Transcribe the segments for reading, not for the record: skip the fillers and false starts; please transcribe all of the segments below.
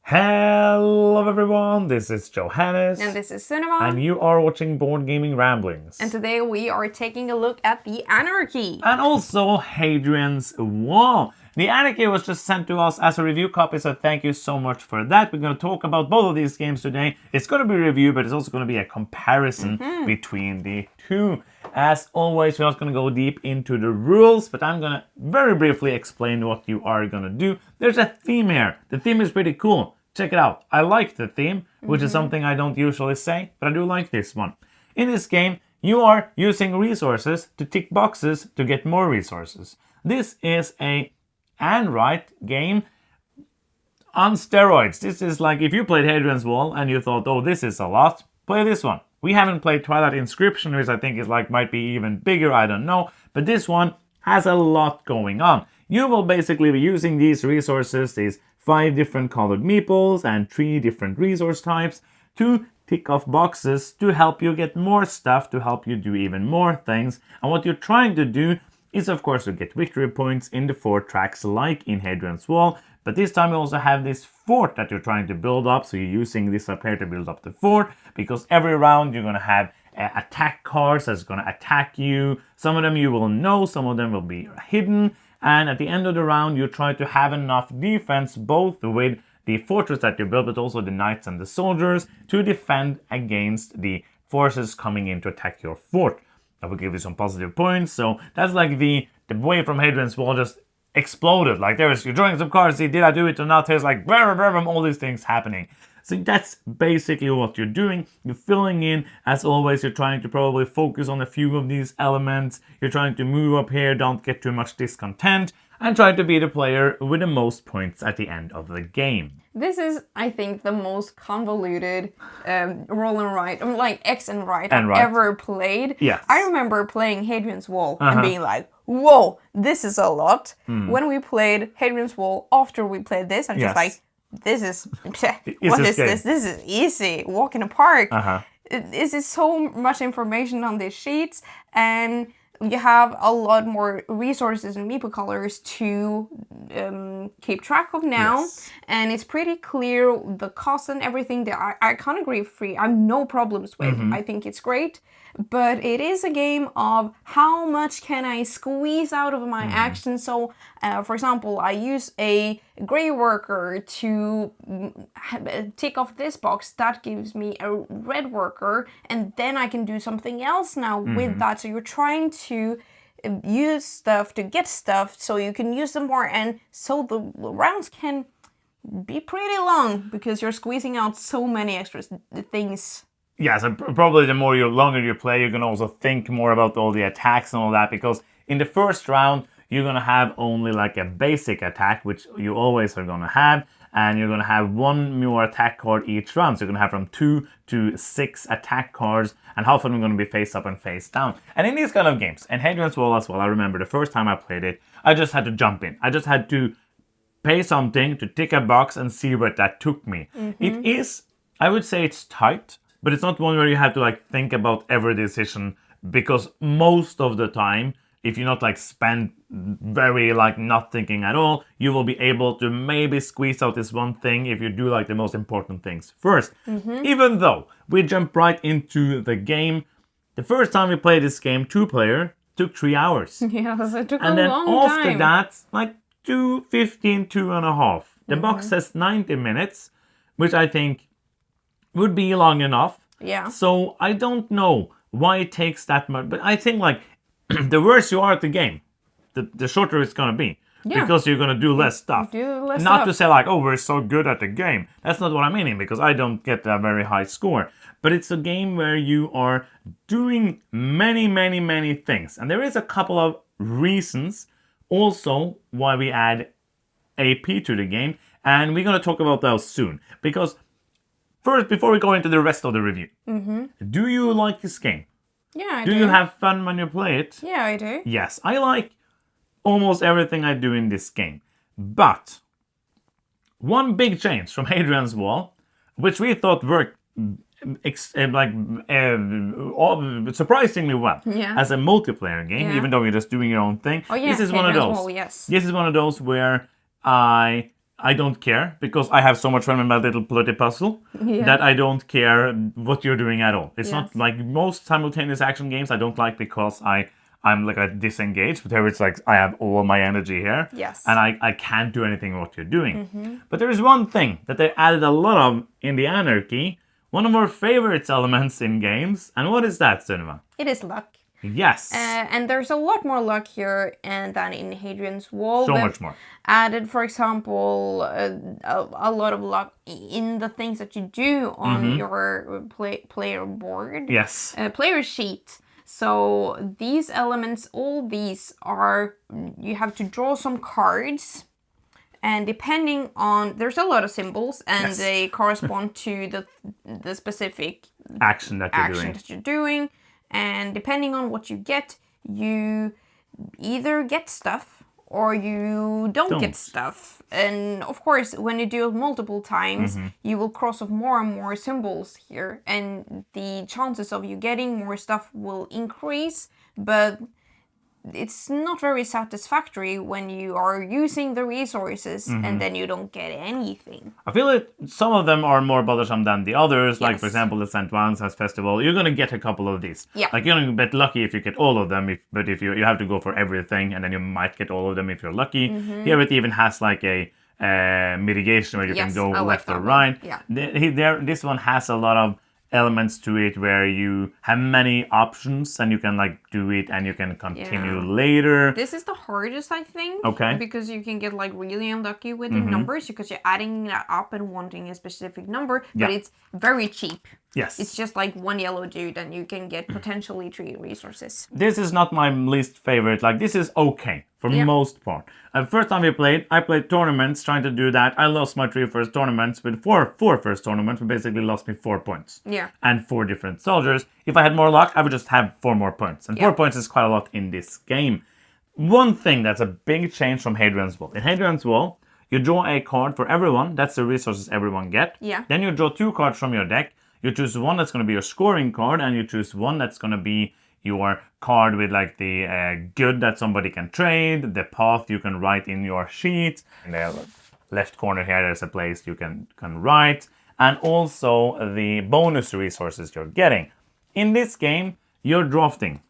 Hello everyone, this is Johannes. And this is Cinema. And you are watching Board Gaming Ramblings. And today we are taking a look at the Anarchy. And also Hadrian's Wall. The Anarchy was just sent to us as a review copy, so thank you so much for that. We're going to talk about both of these games today. It's going to be a review, but it's also going to be a comparison between the two. As always, we're not going to go deep into the rules, but I'm going to very briefly explain what you are going to do. There's a theme here. The theme is pretty cool. Check it out. I like the theme, which is something I don't usually say, but I do like this one. In this game, you are using resources to tick boxes to get more resources. This is a Anarchy game on steroids. This is like if you played Hadrian's Wall and you thought, oh, this is a lot, play this one. We haven't played Twilight Inscription, which I think is like might be even bigger, I don't know, but this one has a lot going on. You will basically be using these resources, these 5 different colored meeples and 3 different resource types to tick off boxes to help you get more stuff, to help you do even more things. And what you're trying to do is, of course, to get victory points in the 4 tracks like in Hadrian's Wall. But this time you also have this fort that you're trying to build up. So you're using this up here to build up the fort, because every round you're going to have attack cards that's going to attack you. Some of them you will know, some of them will be hidden. And at the end of the round, you try to have enough defense, both with the fortress that you built, but also the knights and the soldiers, to defend against the forces coming in to attack your fort. That will give you some positive points. So that's like the way from Hadrian's Wall just exploded. Like you're drawing some cards, see, did I do it or not? There's like all these things happening. So that's basically what you're doing. You're filling in. As always, you're trying to probably focus on a few of these elements. You're trying to move up here, don't get too much discontent, and try to be the player with the most points at the end of the game. This is, I think, the most convoluted roll and write, like X and right I've ever played. Yes. I remember playing Hadrian's Wall and being like, whoa, this is a lot. When we played Hadrian's Wall, after we played this, I'm just like, this is, what is this? This is easy. Walk in a park. This is so much information on these sheets, and you have a lot more resources and meeple colors to keep track of now. Yes. And it's pretty clear the cost and everything that I can't agree free. I have no problems with. I think it's great. But it is a game of how much can I squeeze out of my action. So, for example, I use a gray worker to tick off this box. That gives me a red worker. And then I can do something else now with that. So you're trying to use stuff to get stuff so you can use them more. And so the rounds can be pretty long because you're squeezing out so many extra things. Yeah, so probably the longer you play, you're going to also think more about all the attacks and all that, because in the first round, you're going to have only like a basic attack, which you always are going to have, and you're going to have 1 more attack card each round. So you're going to have from 2 to 6 attack cards, and half of them are going to be face up and face down. And in these kind of games, and Hadrian's Wall as well, I remember the first time I played it, I just had to jump in. I just had to pay something to tick a box and see where that took me. It is, I would say it's tight, but it's not one where you have to like think about every decision, because most of the time, if you're not like spend very like not thinking at all, you will be able to maybe squeeze out this one thing if you do like the most important things first. Even though we jump right into the game, the first time we played this game, 2-player, took 3 hours. Yes, it took and a then long time. after that, like 2:15, 2.5. The box says 90 minutes, which I think would be long enough. Yeah. So I don't know why it takes that much, but I think like the worse you are at the game, the shorter it's gonna be. Yeah. Because you're gonna do less stuff. Not to say like, oh, we're so good at the game. That's not what I'm meaning, because I don't get a very high score. But it's a game where you are doing many things. And there is a couple of reasons also why we add AP to the game. And we're gonna talk about those soon. Because first, before we go into the rest of the review, do you like this game? Yeah, I do. Do you have fun when you play it? Yeah, I do. Yes, I like almost everything I do in this game. But one big change from Hadrian's Wall, which we thought worked surprisingly well as a multiplayer game, even though you're just doing your own thing. Oh, yeah, this is one of those. Wall, yes. This is one of those where I I don't care because I have so much fun with my little bloody puzzle that I don't care what you're doing at all. It's not like most simultaneous action games I don't like because I'm like a disengaged, but there it's like I have all my energy here. Yes. And I can't do anything what you're doing. But there is one thing that they added a lot of in the Anarchy, one of our favorite elements in games. And what is that, Sunniva? It is luck. Yes. And there's a lot more luck here than in Hadrian's Wall. So much more. Added, for example, a lot of luck in the things that you do on your player board. Yes. Player sheet. So these elements, all these are, you have to draw some cards. And depending on, there's a lot of symbols, and they correspond to the specific action that you're doing. And depending on what you get, you either get stuff or you don't get stuff. And of course, when you do it multiple times, you will cross off more and more symbols here. And the chances of you getting more stuff will increase, but it's not very satisfactory when you are using the resources and then you don't get anything. I feel like some of them are more bothersome than the others. Like, for example, the St. Valentine's Festival, you're going to get a couple of these. Yeah. Like, you're going to get lucky if you get all of them, but if you have to go for everything, and then you might get all of them if you're lucky. Here it even has like a mitigation where you can go left or right. Yeah. This one has a lot of elements to it where you have many options and you can like do it and you can continue later. This is the hardest, I think. Okay. Because you can get like really unlucky with the numbers because you're adding that up and wanting a specific number, but it's very cheap. Yes. It's just like one yellow dude and you can get potentially 3 resources. This is not my least favorite. Like, this is okay for most part. First time I played tournaments trying to do that. I lost my 3 first tournaments. With four first tournaments, we basically lost me 4 points. Yeah. And 4 different soldiers. If I had more luck, I would just have 4 more points. And 4 points is quite a lot in this game. One thing that's a big change from Hadrian's Wall. In Hadrian's Wall, you draw a card for everyone. That's the resources everyone get. Yeah. Then you draw 2 cards from your deck. You choose one that's going to be your scoring card, and you choose one that's going to be your card with like the good that somebody can trade, the path you can write in your sheet. In the left corner here, there's a place you can write, and also the bonus resources you're getting. In this game, you're drafting.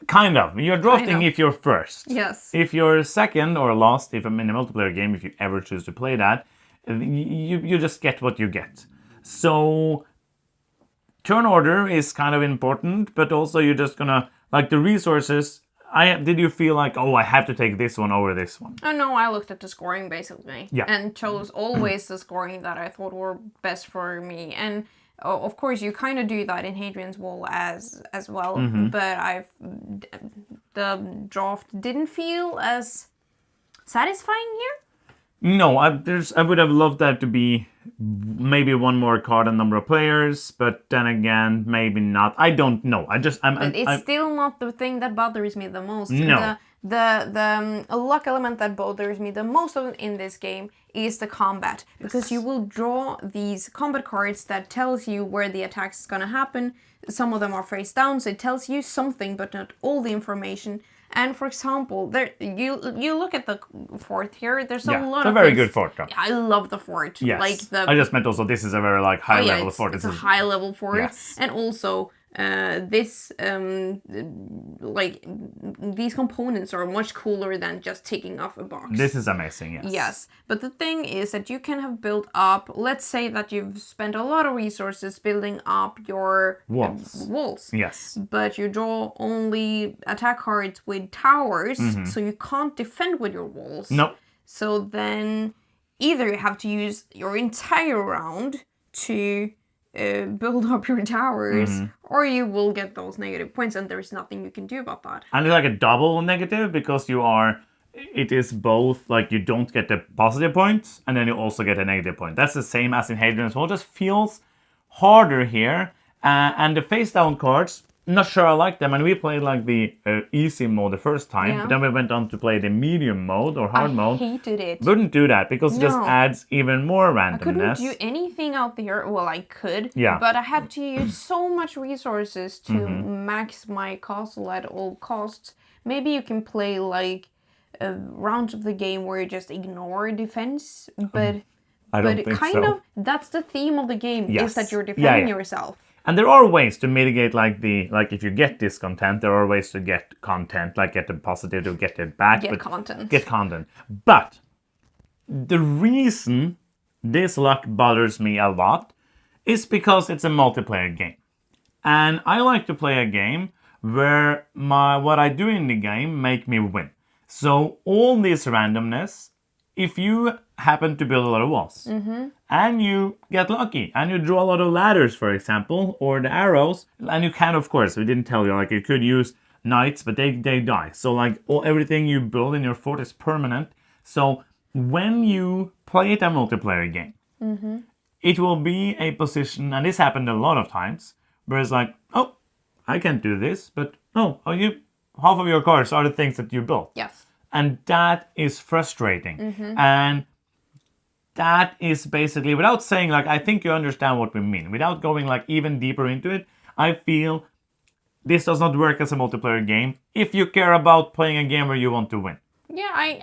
Kind of. You're drafting if you're first. Yes. If you're second or last, if I'm in a multiplayer game, if you ever choose to play that, you just get what you get. So turn order is kind of important, but also you're just gonna, like the resources, did you feel like, oh, I have to take this one over this one? Oh no, I looked at the scoring basically. Yeah. And chose always the scoring that I thought were best for me. And of course you kind of do that in Hadrian's Wall as well, but the draft didn't feel as satisfying here. No, I would have loved that to be maybe one more card and number of players, but then again, maybe not. I don't know. It's still not the thing that bothers me the most. No. The luck element that bothers me the most in this game is the combat, because you will draw these combat cards that tells you where the attack is gonna happen. Some of them are face down, so it tells you something, but not all the information. And for example, there you look at the fort here. There's a lot of it's a very good fort. Though. I love the fort. Yes. Like I just meant also this is a very like high level fort. It's a high level fort, yes. And also this like these components are much cooler than just taking off a box. This is amazing. Yes. Yes, but the thing is that you can have built up. Let's say that you've spent a lot of resources building up your walls. Yes. But you draw only attack cards with towers, so you can't defend with your walls. No. So then either you have to use your entire round to build up your towers, or you will get those negative points, and there's nothing you can do about that. And it's like a double negative because it is both like you don't get the positive points and then you also get a negative point. That's the same as in Hadrian's Wall, just feels harder here. And the face down cards, not sure I like them. And we played like the easy mode the first time, but then we went on to play the medium mode or hard mode. I hated it. Wouldn't do that because it just adds even more randomness. I couldn't do anything out there. Well, I could, yeah. But I had to use so much resources to max my castle at all costs. Maybe you can play like rounds of the game where you just ignore defense, but I don't think kind so. of that's the theme of the game Yes. is that you're defending yourself. And there are ways to mitigate, like if you get discontent, there are ways to get content, like get the positive to get it back. Get content. Get content. But the reason this luck bothers me a lot is because it's a multiplayer game. And I like to play a game where what I do in the game make me win. So all this randomness, if you happen to build a lot of walls and you get lucky and you draw a lot of ladders, for example, or the arrows, and you can, of course, we didn't tell you, like you could use knights, but they die. So like everything you build in your fort is permanent. So when you play it a multiplayer game, it will be a position, and this happened a lot of times, where it's like, oh, I can't do this, but half of your cards are the things that you built. Yes. And that is frustrating. And that is basically, without saying, like, I think you understand what we mean. Without going, like, even deeper into it, I feel this does not work as a multiplayer game if you care about playing a game where you want to win. Yeah,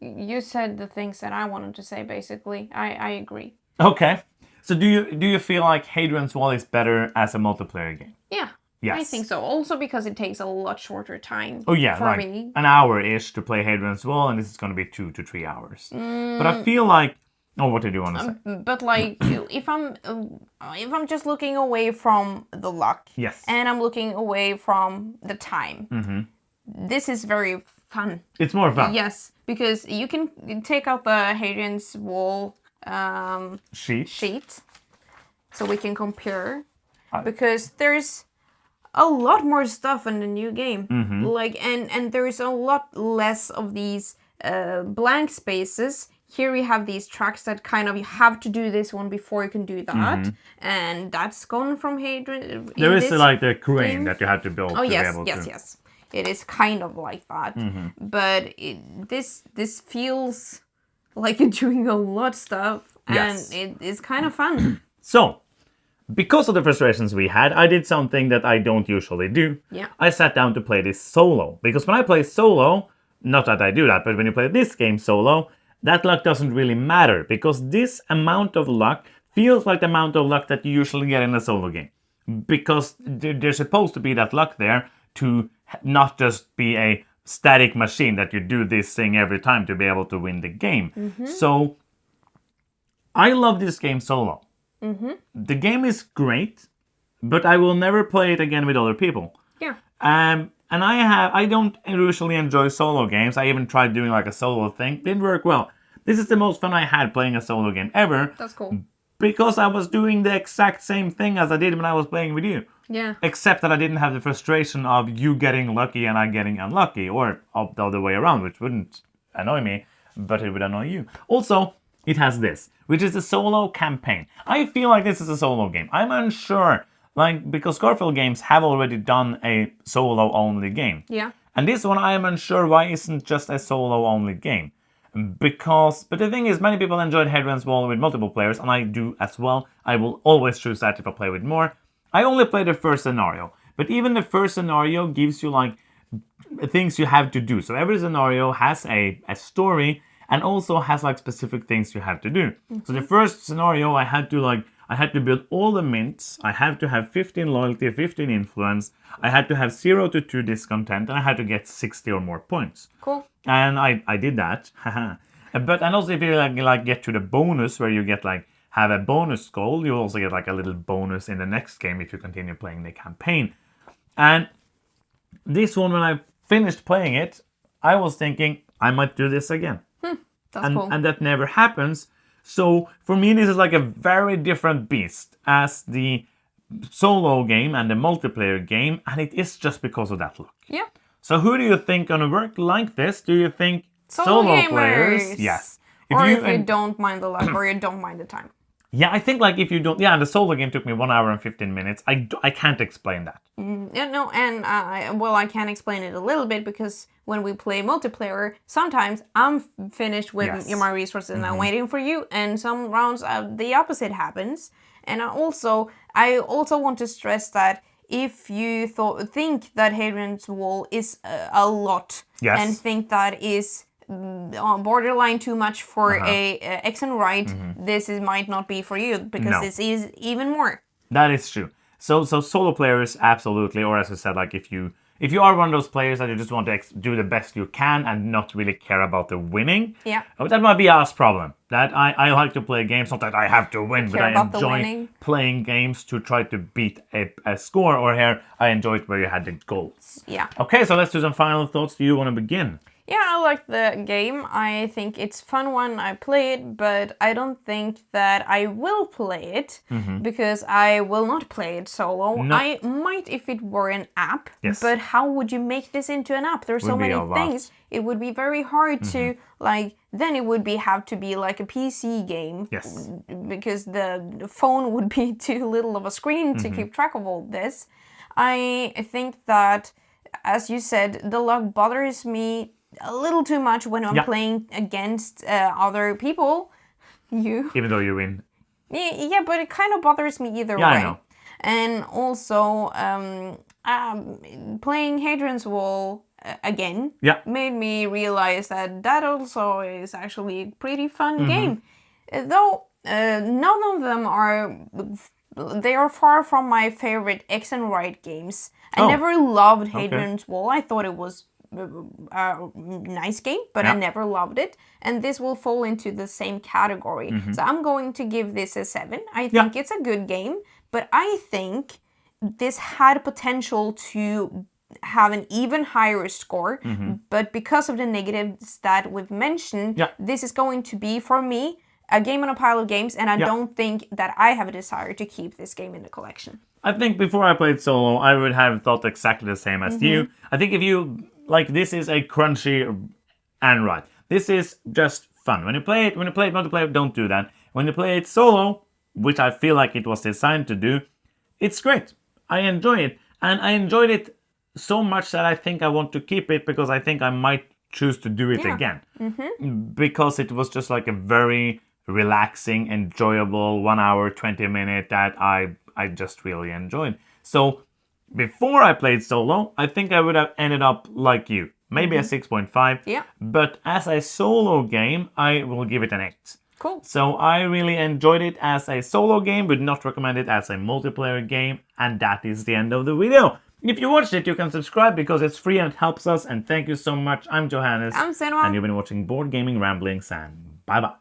you said the things that I wanted to say, basically. I agree. Okay. So do you feel like Hadrian's Wall is better as a multiplayer game? Yeah. Yes. I think so. Also because it takes a lot shorter time. Oh yeah, for like me. an hour-ish to play Hadrian's Wall, and this is going to be 2 to 3 hours. But I feel like, what did you want to say? But like, if I'm just looking away from the luck, Yes. and I'm looking away from the time, this is very fun. It's more fun. Yes, because you can take out the Hadrian's Wall sheet, so we can compare. Because there's a lot more stuff in the new game, like and there is a lot less of these blank spaces. Here we have these tracks that kind of you have to do this one before you can do that, and that's gone from Hadrian. There is like the crane that you have to build. Oh to yes, be able yes, to. yes. It is kind of like that, but this feels like you're doing a lot of stuff, Yes. and it is kind of fun. So, because of the frustrations we had, I did something that I don't usually do. Yeah. I sat down to play this solo. Because when I play solo, not that I do that, but when you play this game solo, that luck doesn't really matter. Because this amount of luck feels like the amount of luck that you usually get in a solo game. Because there's supposed to be that luck there to not just be a static machine that you do this thing every time to be able to win the game. So, I love this game solo. The game is great, but I will never play it again with other people. Yeah. And I don't usually enjoy solo games. I even tried doing like a solo thing. Didn't work well. This is the most fun I had playing a solo game ever. That's cool. Because I was doing the exact same thing as I did when I was playing with you. Yeah. Except that I didn't have the frustration of you getting lucky and I getting unlucky. Or the other way around, which wouldn't annoy me, but it would annoy you. Also, it has this, which is a solo campaign. I feel like this is a solo game. I'm unsure, because Garfield games have already done a solo-only game. Yeah. And this one, I am unsure why isn't just a solo-only game. But the thing is, many people enjoyed Hadrian's Wall with multiple players, and I do as well. I will always choose that if I play with more. I only play the first scenario, but even the first scenario gives you, things you have to do. So every scenario has a story, and also has specific things you have to do. So the first scenario, I had to build all the mints. I have to have 15 loyalty, 15 influence. I had to have 0 to 2 discontent, and I had to get 60 or more points. Cool. And I did that. And also if you get to the bonus where you get have a bonus goal, you also get a little bonus in the next game if you continue playing the campaign. And this one, when I finished playing it, I was thinking I might do this again. That's cool. And that never happens. So for me, this is a very different beast as the solo game and the multiplayer game, and it is just because of that luck. Yeah. So who do you think gonna work like this? Do you think solo players? Yes. If you don't mind the luck or you don't mind the time. Yeah, I think if you don't... Yeah, the solo game took me 1 hour and 15 minutes. I can't explain that. I can explain it a little bit because when we play multiplayer, sometimes I'm finished with my resources and I'm waiting for you, and some rounds the opposite happens. And I also want to stress that if you think that Hadrian's Wall is a lot and think that is borderline too much for a X and right, this might not be for you because this is even more. That is true. So solo players, absolutely, or as I said, like if you are one of those players that you just want to do the best you can and not really care about the winning, that might be us problem. That I like to play games, not that I have to win, but I enjoy playing games to try to beat a score, or here I enjoy it where you had the goals. Yeah. Okay, so let's do some final thoughts. Do you want to begin? Yeah, I like the game. I think it's fun when I play it, but I don't think that I will play it because I will not play it solo. No. I might if it were an app, but how would you make this into an app? There's so many things. It would be very hard to, like, then it would have to be like a PC game. Yes. Because the phone would be too little of a screen to keep track of all this. I think that, as you said, the luck bothers me a little too much when I'm playing against other people. Even though you win. Yeah, but it kind of bothers me either way. I know. And also, playing Hadrian's Wall again made me realize that also is actually a pretty fun game. Though none of them they are far from my favorite X and right games. I never loved Hadrian's Wall. I thought it was a nice game, but I never loved it, and this will fall into the same category. So I'm going to give this a 7. I think it's a good game, but I think this had potential to have an even higher score, but because of the negatives that we've mentioned, this is going to be, for me, a game on a pile of games, and I don't think that I have a desire to keep this game in the collection. I think before I played solo, I would have thought exactly the same as you. I think if you this is a crunchy and right. This is just fun. When you play it multiplayer, don't do that. When you play it solo, which I feel like it was designed to do, it's great. I enjoy it. And I enjoyed it so much that I think I want to keep it because I think I might choose to do it again. Because it was just like a very relaxing, enjoyable 1 hour, 20 minute that I just really enjoyed. So before I played solo, I think I would have ended up like you. Maybe a 6.5. Yeah. But as a solo game, I will give it an 8. Cool. So I really enjoyed it as a solo game, would not recommend it as a multiplayer game. And that is the end of the video. If you watched it, you can subscribe because it's free and it helps us. And thank you so much. I'm Johannes. I'm Senua. And you've been watching Board Gaming Ramblings, and bye-bye.